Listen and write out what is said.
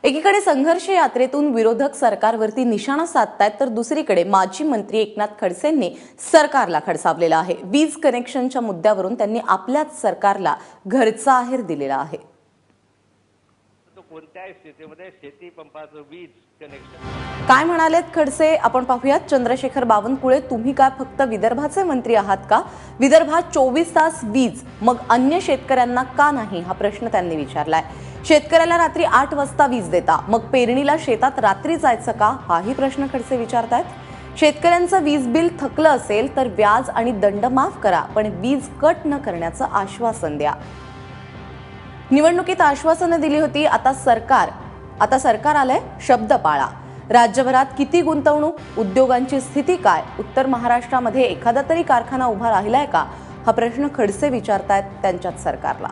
एकीकडे संघर्ष यात्रेतून विरोधक सरकारवरती निशाणा साधतायत, तर दुसरीकडे माजी मंत्री एकनाथ खडसेंनी सरकारला खडसावलेलं आहे। वीज कनेक्शनच्या मुद्द्यावरून त्यांनी आपल्याच सरकारला घरचा आहेर दिलेला आहे। कोणत्याही स्थितीमध्ये शेती पंपाचं वीज कनेक्शन काय म्हणालेत खडसे आपण पाहूयात। चंद्रशेखर बावनकुळे, तुम्ही काय फक्त विदर्भाचे मंत्री आहात का? विदर्भात 24 तास वीज, मग अन्य शेतकऱ्यांना का नाही, हा प्रश्न त्यांनी विचारलाय। शेतकऱ्याला रात्री 8 वाजता वीज देता, मग पेरणीला शेतात रात्री जायचं का, हाही प्रश्न खडसे विचारतायत। शेतकऱ्यांचं वीज बिल थकलं असेल तर व्याज आणि दंड माफ करा, पण वीज कट न करण्याचं आश्वासन द्या। निवडणुकीत आश्वासनं दिली होती, आता सरकार आलंय, शब्द पाळा। राज्यभरात किती गुंतवणूक, उद्योगांची स्थिती काय, उत्तर महाराष्ट्रामध्ये एखादा तरी कारखाना उभा राहिलाय का, हा प्रश्न खडसे विचारतायत त्यांच्याच सरकारला।